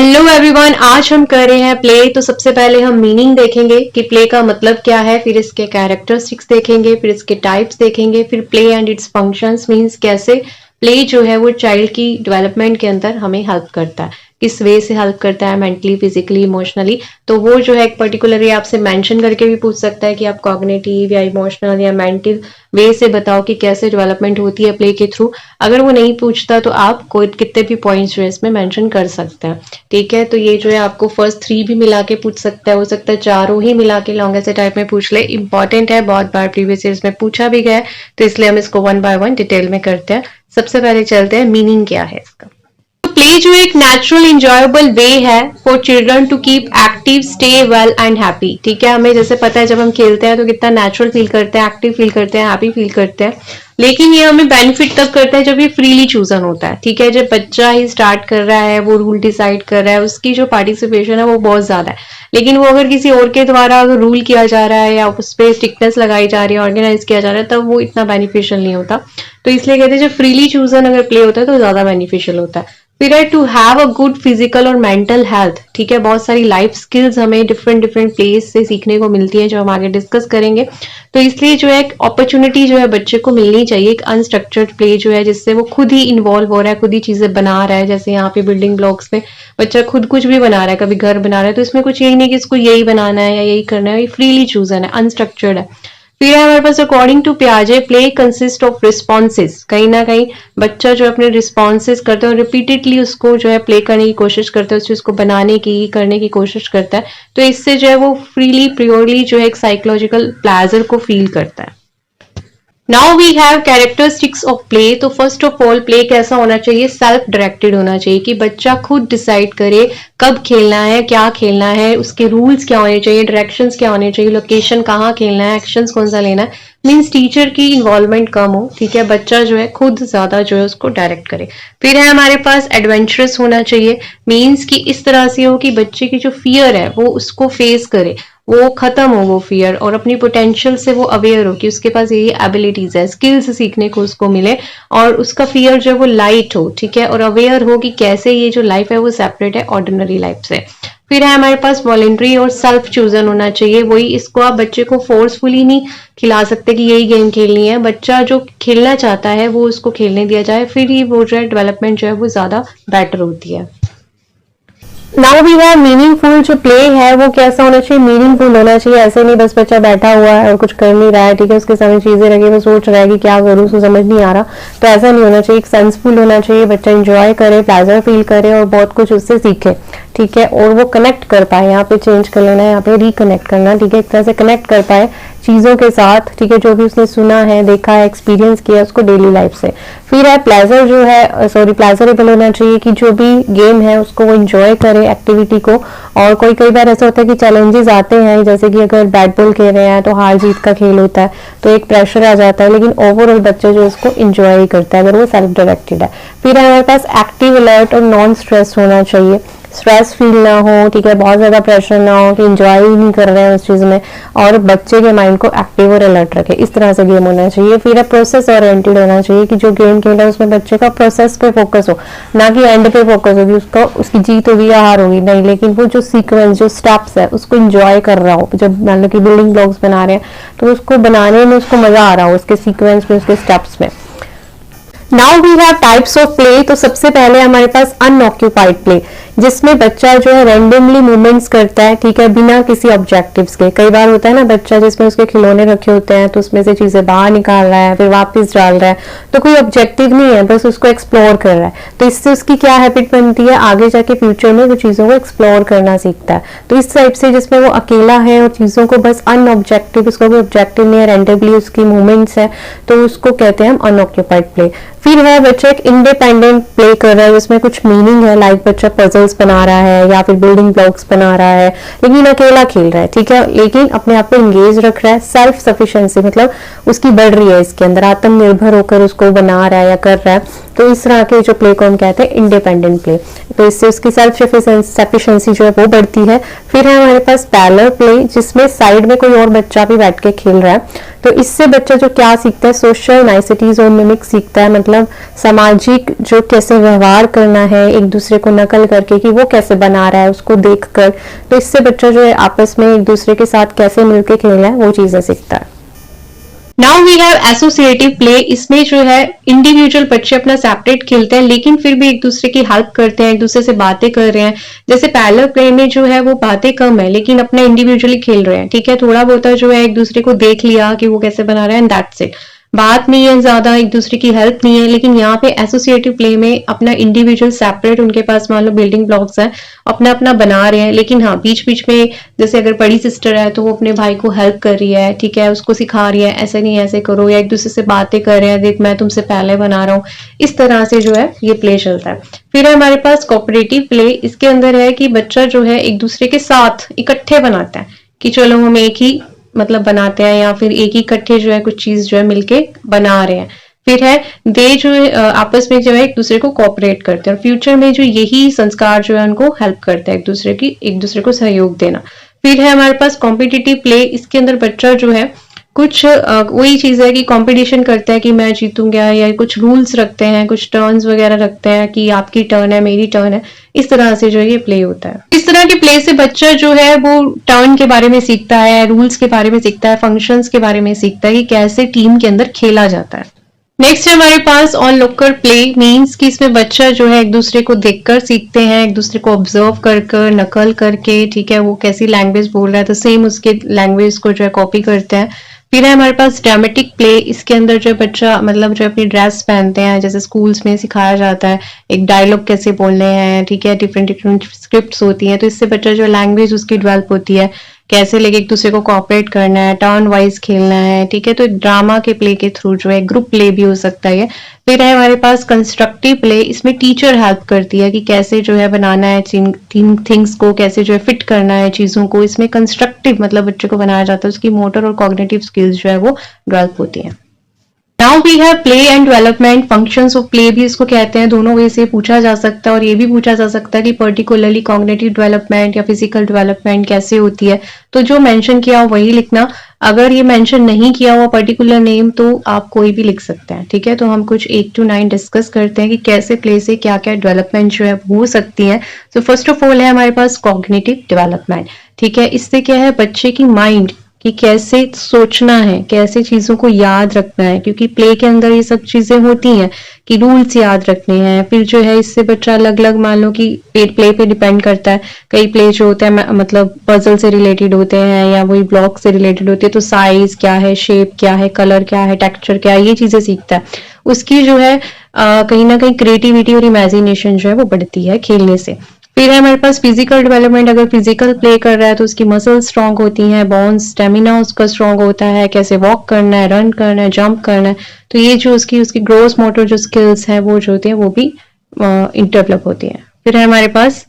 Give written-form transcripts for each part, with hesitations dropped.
Hello everyone, आज हम कर रहे हैं प्ले। तो सबसे पहले हम मीनिंग देखेंगे कि प्ले का मतलब क्या है, फिर इसके कैरेक्टरिस्टिक्स देखेंगे, फिर इसके टाइप्स देखेंगे, फिर play and it's functions means कैसे प्ले जो है वो चाइल्ड की डेवलपमेंट के अंदर हमें हेल्प करता है, किस वे से हेल्प करता है, मेंटली, फिजिकली, इमोशनली। तो वो जो है एक पर्टिकुलरली आपसे मेंशन करके भी पूछ सकता है कि आप कॉग्निटिव या इमोशनल या मेंटल वे से बताओ कि कैसे डेवलपमेंट होती है प्ले के थ्रू। अगर वो नहीं पूछता तो आप कोई कितने भी पॉइंट्स जो है इसमें मेंशन कर सकते हैं। ठीक है, तो ये जो है आपको फर्स्ट 3 भी मिला के पूछ सकता है, हो सकता है चारों ही मिला के लॉन्ग ऐसे टाइप में पूछ ले। इंपॉर्टेंट है, बहुत बार प्रीवियस ईयर्स में पूछा भी गया है, तो इसलिए हम इसको 1 बाय 1 डिटेल में करते हैं। सबसे पहले चलते हैं मीनिंग क्या है इसका। प्ले जो एक नेचुरल इंजॉयबल वे है for children to keep active, stay well and happy. ठीक है, हमें जैसे पता है जब हम खेलते हैं तो कितना नेचुरल फील करते हैं, एक्टिव फील करते हैं, हैप्पी फील करते हैं। लेकिन ये हमें बेनिफिट तब करता है जब ये फ्रीली चूजन होता है। ठीक है, जब बच्चा ही स्टार्ट कर रहा है, वो रूल डिसाइड कर रहा है, उसकी जो पार्टिसिपेशन है वो बहुत ज्यादा है। लेकिन वो अगर किसी और के द्वारा अगर रूल किया जा रहा है या उस पर स्ट्रिक्टनेस लगाई जा रही है, ऑर्गेनाइज किया जा रहा है, तब वो इतना बेनिफिशियल नहीं होता। तो इसलिए कहते हैं जब फ्रीली चूजन अगर प्ले होता है तो ज्यादा बेनिफिशियल होता है। फिर है to have a good physical और मेंटल हेल्थ। ठीक है, बहुत सारी लाइफ स्किल्स हमें डिफरेंट डिफरेंट प्लेस से सीखने को मिलती है, जो हम आगे डिस्कस करेंगे। तो इसलिए जो है अपॉर्चुनिटी जो है बच्चे को मिलनी चाहिए, एक अनस्ट्रक्चर्ड प्ले जो है जिससे वो खुद ही इन्वॉल्व हो रहा है, खुद ही चीजें बना रहा है। जैसे यहाँ पे बिल्डिंग ब्लॉक्स में बच्चा खुद कुछ भी बना रहा है, कभी घर बना रहा है, तो इसमें कुछ यही नहीं कि इसको यही बनाना है या यही करना है, ये फ्रीली चूजन है, अनस्ट्रक्चर्ड है। फिर है हमारे पास अकॉर्डिंग टू पियाजे प्ले कंसिस्ट ऑफ रिस्पॉन्सेज। कहीं ना कहीं बच्चा जो अपने रिस्पॉन्सेज करता है और रिपीटेडली उसको जो है प्ले करने की कोशिश करता है, उस चीज को बनाने की करने की कोशिश करता है। तो इससे जो है वो फ्रीली प्योरली जो है एक साइकोलॉजिकल प्लेजर को फील करता है। Now we have characteristics of play. तो फर्स्ट ऑफ ऑल प्ले कैसा होना चाहिए, सेल्फ डायरेक्टेड होना चाहिए, कि बच्चा खुद डिसाइड करे कब खेलना है, क्या खेलना है, उसके रूल्स क्या होने चाहिए, डायरेक्शंस क्या होने चाहिए, लोकेशन कहाँ खेलना है, एक्शंस कौन सा लेना है। मीन्स टीचर की इन्वॉल्वमेंट कम हो। ठीक है, बच्चा जो है खुद ज्यादा जो है उसको डायरेक्ट करे। फिर है हमारे पास एडवेंचरस होना चाहिए, मीन्स कि इस तरह से हो कि बच्चे की जो फियर है वो उसको फेस करे, वो खत्म हो वो फियर, और अपनी पोटेंशियल से वो अवेयर हो कि उसके पास ये एबिलिटीज है, स्किल्स सीखने को उसको मिले, और उसका फियर जो है वो लाइट हो। ठीक है, और अवेयर हो कि कैसे ये जो लाइफ है वो सेपरेट है ऑर्डिनरी लाइफ से। फिर है हमारे पास वॉलेंट्री और सेल्फ चूजन होना चाहिए। वही, इसको आप बच्चे को फोर्सफुली नहीं खिला सकते कि यही गेम खेलनी है। बच्चा जो खेलना चाहता है वो उसको खेलने दिया जाए, फिर ही वो जो है डेवलपमेंट जो है वो ज्यादा बेटर होती है। Now we have meaningful. जो प्ले है वो कैसा होना चाहिए, मीनिंगफुल होना चाहिए। ऐसे नहीं बस बच्चा बैठा हुआ है और कुछ कर नहीं रहा है, ठीक है, उसके सामने चीजें रखी, वो सोच रहा है कि क्या करूँ, उसको समझ नहीं आ रहा, तो ऐसा नहीं होना चाहिए। एक सेंसफुल होना चाहिए, बच्चा इंजॉय करे, प्लेजर फील करे और बहुत कुछ उससे सीखे। ठीक है, और वो कनेक्ट कर पाए, यहाँ पे चेंज कर लेना है, यहाँ पे रिकनेक्ट करना। ठीक है, एक तरह से कनेक्ट कर पाए चीजों के साथ। ठीक है, जो भी उसने सुना है, देखा है, एक्सपीरियंस किया उसको डेली लाइफ से। फिर है प्लेजर जो है, प्लेजरेबल होना चाहिए, कि जो भी गेम है उसको वो इंजॉय करे एक्टिविटी को। और कई बार ऐसा होता है कि चैलेंजेस आते हैं, जैसे कि अगर बैट बॉल खेल रहे हैं तो हार जीत का खेल होता है, तो एक प्रेशर आ जाता है, लेकिन ओवरऑल बच्चा जो उसको इंजॉय ही करता है अगर वो सेल्फ डायरेक्टेड है। फिर हमारे पास एक्टिव, अलर्ट और नॉन स्ट्रेस होना चाहिए, स्ट्रेस फील ना हो। ठीक है, बहुत ज्यादा प्रेशर ना हो कि एंजॉय ही नहीं कर रहे हैं उस चीज में, और बच्चे के माइंड को एक्टिव और अलर्ट रखे, इस तरह से गेम होना चाहिए। फिर है प्रोसेस ओरिएंटेड होना चाहिए, कि जो गेम खेल रहा है उसमें बच्चे का प्रोसेस पे फोकस हो, ना कि एंड पे फोकस हो कि उसको उसकी जीत होगी या हार होगी, नहीं, लेकिन वो जो सीक्वेंस, जो स्टेप्स है उसको एंजॉय कर रहा हो। जब मान लो कि बिल्डिंग ब्लॉक्स बना रहे हैं तो उसको बनाने में उसको मजा आ रहा हो, उसके सीक्वेंस में, उसके स्टेप्स में। Now we have types of play. तो सबसे पहले हमारे पास अनऑक्यूपाइड प्ले, जिसमें बच्चा जो है रैंडमली मूवमेंट्स करता है। ठीक है, बिना किसी ऑब्जेक्टिव्स के। कई बार होता है ना बच्चा जिसमें उसके खिलौने रखे होते हैं तो उसमें से चीजें बाहर निकाल रहा है, फिर वापस डाल रहा है, तो कोई ऑब्जेक्टिव नहीं है, बस उसको एक्सप्लोर कर रहा है। तो इससे उसकी क्या हैबिट बनती है, आगे जाके फ्यूचर में वो चीजों को एक्सप्लोर करना सीखता है। तो इस टाइप से जिसमें वो अकेला है और चीजों को बस अनऑब्जेक्टिव, उसका कोई ऑब्जेक्टिव नहीं है, रैंडमली उसकी मूवमेंट्स है, तो उसको कहते हैं हम अनऑक्यूपाइड प्ले। फिर है बच्चा एक इंडिपेंडेंट प्ले कर रहा है, उसमें कुछ मीनिंग है, लाइक बच्चा पजल्स बना रहा है या फिर बिल्डिंग ब्लॉक्स बना रहा है, लेकिन अकेला खेल रहा है। ठीक है, लेकिन अपने आप को एंगेज रख रहा है, सेल्फ सफिशिएंसी मतलब उसकी बढ़ रही है, इसके अंदर आत्मनिर्भर होकर उसको बना रहा है या कर रहा है। तो इस तरह के जो प्ले को हम कहते हैं इंडिपेंडेंट प्ले। तो इससे उसकी सेल्फ सफिशिएंसी जो है वो बढ़ती है। फिर है हमारे पास पैरेलल प्ले, जिसमें साइड में कोई और बच्चा भी बैठ के खेल रहा है। तो इससे बच्चा जो क्या सीखता है, सोशल नाइसिटीज और मिमिक सीखता है, मतलब सामाजिक जो कैसे व्यवहार करना है, एक दूसरे को नकल करके करके कि वो कैसे बना रहा है उसको देखकर। तो इससे बच्चा जो है आपस में एक दूसरे के साथ कैसे मिलके खेलना है वो चीजें सीखता है। Now we have associative play. इसमें जो है इंडिविजुअल बच्चे अपना सेपरेट खेलते हैं लेकिन फिर भी एक दूसरे की हेल्प करते हैं, एक दूसरे से बातें कर रहे हैं। जैसे पैरेलल प्ले में जो है वो बातें कम है लेकिन अपना इंडिविजुअली खेल रहे हैं, ठीक है। थोड़ा बहुत जो है एक दूसरे को देख लिया कि वो कैसे बना रहा है एंड दैट्स इट। बात नहीं है ज्यादा, एक दूसरे की हेल्प नहीं है। लेकिन यहाँ पे एसोसिएटिव प्ले में अपना इंडिविजुअल सेपरेट, उनके पास मान लो बिल्डिंग ब्लॉक्स है, अपना अपना बना रहे हैं। लेकिन हाँ, बीच बीच में जैसे अगर बड़ी सिस्टर है तो वो अपने भाई को हेल्प कर रही है, ठीक है, उसको सिखा रही है ऐसे नहीं ऐसे करो, या एक दूसरे से बातें कर रहे हैं, देख मैं तुमसे पहले बना रहा हूँ। इस तरह से जो है ये प्ले चलता है। फिर है हमारे पास कोऑपरेटिव प्ले। इसके अंदर है कि बच्चा जो है एक दूसरे के साथ इकट्ठे बनाता है कि चलो हम एक ही मतलब बनाते हैं, या फिर एक ही इकट्ठे जो है कुछ चीज जो है मिलके बना रहे हैं। फिर है दे जो आपस में जो है एक दूसरे को कोऑपरेट करते हैं, और फ्यूचर में जो यही संस्कार जो है उनको हेल्प करते हैं एक दूसरे को सहयोग देना। फिर है हमारे पास कॉम्पिटिटिव प्ले। इसके अंदर बच्चा जो है कुछ वही चीज है कि कंपटीशन करता है कि मैं जीतूंगा, या कुछ रूल्स रखते हैं, कुछ टर्न्स वगैरह रखते हैं कि आपकी टर्न है मेरी टर्न है। इस तरह से जो है ये प्ले होता है। इस तरह के प्ले से बच्चा जो है वो टर्न के बारे में सीखता है, रूल्स के बारे में सीखता है, फंक्शंस के बारे में सीखता है कि कैसे टीम के अंदर खेला जाता है। नेक्स्ट है हमारे pass on looker play. Means कि इसमें बच्चा जो है एक दूसरे को देखकर सीखते हैं, एक दूसरे को ऑब्जर्व कर नकल करके, ठीक है, वो कैसी लैंग्वेज बोल रहा है तो सेम उसके लैंग्वेज को जो है कॉपी करते हैं। फिर है हमारे पास ड्रामेटिक प्ले। इसके अंदर जो बच्चा मतलब जो अपनी ड्रेस पहनते हैं, जैसे स्कूल्स में सिखाया जाता है एक डायलॉग कैसे बोलने हैं, ठीक है, डिफरेंट डिफरेंट स्क्रिप्ट्स होती हैं, तो इससे बच्चा जो लैंग्वेज उसकी डेवलप होती है, कैसे लेके एक दूसरे को कोऑपरेट करना है, टर्न वाइज खेलना है, ठीक है। तो ड्रामा के प्ले के थ्रू जो है ग्रुप प्ले भी हो सकता है। फिर है हमारे पास कंस्ट्रक्टिव प्ले। इसमें टीचर हेल्प करती है कि कैसे जो है बनाना है थिंग्स को, कैसे जो है फिट करना है चीजों को। इसमें कंस्ट्रक्टिव मतलब बच्चे को बनाया जाता है, उसकी मोटर और कॉग्निटिव स्किल्स जो है वो डेवलप होती है। Now we have play and development. Functions of play भी इसको कहते हैं, दोनों वे से पूछा जा सकता है। और ये भी पूछा जा सकता है कि पर्टिकुलरली कॉग्निटिव डेवलपमेंट या फिजिकल डेवलपमेंट कैसे होती है। तो जो मेंशन किया हो वही लिखना। अगर ये मेंशन नहीं किया हुआ पर्टिकुलर नेम तो आप कोई भी लिख सकते हैं, ठीक है। तो हम कुछ 8 to 9 डिस्कस करते हैं कि कैसे प्ले से क्या क्या डेवलपमेंट जो है हो सकती है। तो फर्स्ट ऑफ ऑल है हमारे पास कॉग्निटिव डेवलपमेंट, ठीक है। इससे क्या है बच्चे की माइंड कि कैसे सोचना है, कैसे चीजों को याद रखना है, क्योंकि प्ले के अंदर ये सब चीजें होती हैं कि रूल्स याद रखने हैं। फिर जो है इससे बच्चा अलग अलग मान लो कि प्ले पे डिपेंड करता है। कई प्ले जो होते हैं मतलब पजल से रिलेटेड होते हैं या वही ब्लॉक से रिलेटेड होते हैं, तो साइज क्या है, शेप क्या है, कलर क्या है, टेक्सचर क्या है, ये चीजें सीखता है। उसकी जो है कहीं ना कहीं क्रिएटिविटी और इमेजिनेशन जो है वो बढ़ती है खेलने से। फिर है हमारे पास फिजिकल डेवलपमेंट। अगर फिजिकल प्ले कर रहा है तो उसकी मसल्स स्ट्रांग होती हैं, बोन्स, स्टेमिना उसका स्ट्रांग होता है, कैसे वॉक करना है, रन करना है, जंप करना है। तो ये जो उसकी ग्रोस मोटर जो स्किल्स हैं वो जो होती हैं वो भी डेवलप होती हैं। फिर है हमारे पास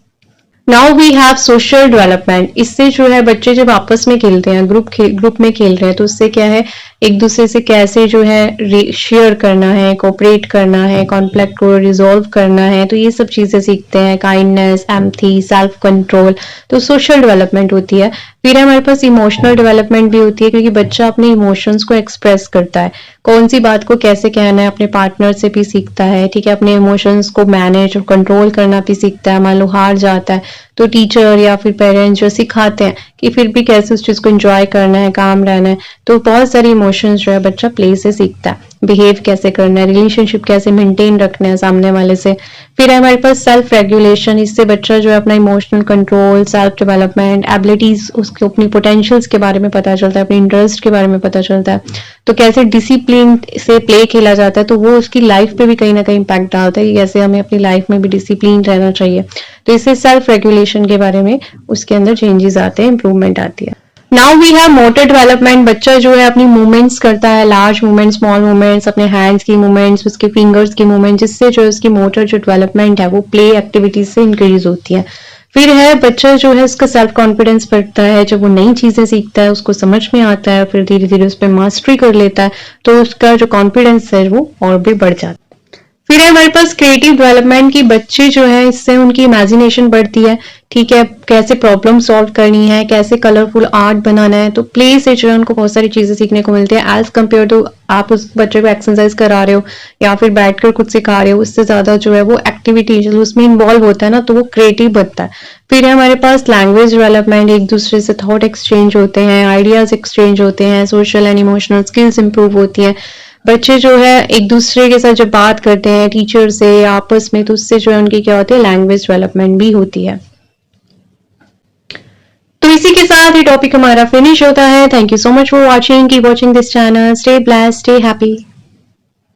now we have social development. इससे जो है बच्चे जब आपस में खेलते हैं, ग्रुप में खेल रहे हैं, तो उससे क्या है एक दूसरे से कैसे जो है शेयर करना है, कोऑपरेट करना है, कॉन्फ्लिक्ट को रिजॉल्व करना है। तो ये सब चीजें सीखते हैं, काइंडनेस, एम्पैथी, सेल्फ कंट्रोल। तो सोशल डेवलपमेंट होती है। फिर हमारे पास इमोशनल डेवलपमेंट भी होती है, क्योंकि बच्चा अपने इमोशंस को एक्सप्रेस करता है, कौन सी बात को कैसे कहना है, अपने पार्टनर से भी सीखता है, ठीक है। अपने इमोशंस को मैनेज और कंट्रोल करना भी सीखता है। मान लो हार जाता है तो टीचर या फिर पेरेंट्स जो सिखाते हैं कि फिर भी कैसे उस चीज को एंजॉय करना है, काम रहना है। तो बहुत सारी इमोशंस जो है बच्चा प्ले से सीखता है। बिहेव कैसे करना है, रिलेशनशिप कैसे मेंटेन रखना है सामने वाले से। फिर है हमारे पास सेल्फ रेगुलेशन। इससे बच्चा जो है अपना emotional control, self development, abilities, उसको अपनी पोटेंशियल्स के बारे में पता चलता है, अपने इंटरेस्ट के बारे में पता चलता है। तो कैसे डिसिप्लिन से प्ले खेला जाता है, तो वो उसकी लाइफ पे भी कहीं ना कहीं इम्पैक्ट डालता है कि कैसे हमें अपनी लाइफ में भी डिसिप्लिन रहना चाहिए। तो इससे सेल्फ रेगुलेशन के बारे में उसके अंदर चेंजेस आते हैं, इंप्रूवमेंट आती है। Now we have motor development. बच्चा जो है अपनी मूवमेंट्स करता है, लार्ज मूवमेंट्स, स्मॉल मूवमेंट्स, अपने हैंड्स की मूवमेंट्स, उसके फिंगर्स की मूवमेंट, जिससे जो उसकी मोटर जो डेवलपमेंट है वो प्ले एक्टिविटीज से इंक्रीज होती है। फिर है बच्चा जो है उसका सेल्फ कॉन्फिडेंस बढ़ता है, जब वो नई चीजें सीखता है, उसको समझ में आता है, फिर धीरे धीरे उस पर मास्टरी कर लेता है, तो उसका जो कॉन्फिडेंस है वो और भी बढ़ जाता है। फिर है हमारे पास क्रिएटिव डेवलपमेंट की बच्चे जो है इससे उनकी इमेजिनेशन बढ़ती है, ठीक है, कैसे प्रॉब्लम सॉल्व करनी है, कैसे कलरफुल आर्ट बनाना है। तो प्ले से जो है उनको बहुत सारी चीजें सीखने को मिलती है एज कम्पेयर टू आप उस बच्चे को एक्सरसाइज करा रहे हो या फिर बैठकर खुद सिखा रहे हो। उससे ज्यादा जो है वो एक्टिविटी उसमें इन्वॉल्व होता है ना, तो वो क्रिएटिव बनता है। फिर है हमारे पास लैंग्वेज डेवलपमेंट, एक दूसरे से थॉट एक्सचेंज होते हैं, आइडियाज एक्सचेंज होते हैं, social and emotional skills improve होती हैं। बच्चे जो है एक दूसरे के साथ जब बात करते हैं टीचर से आपस में, तो उससे जो है उनकी क्या होती है, लैंग्वेज डेवलपमेंट भी होती है। तो इसी के साथ ये टॉपिक हमारा फिनिश होता है। Thank you so much for watching, keep watching this channel, stay blessed, stay happy.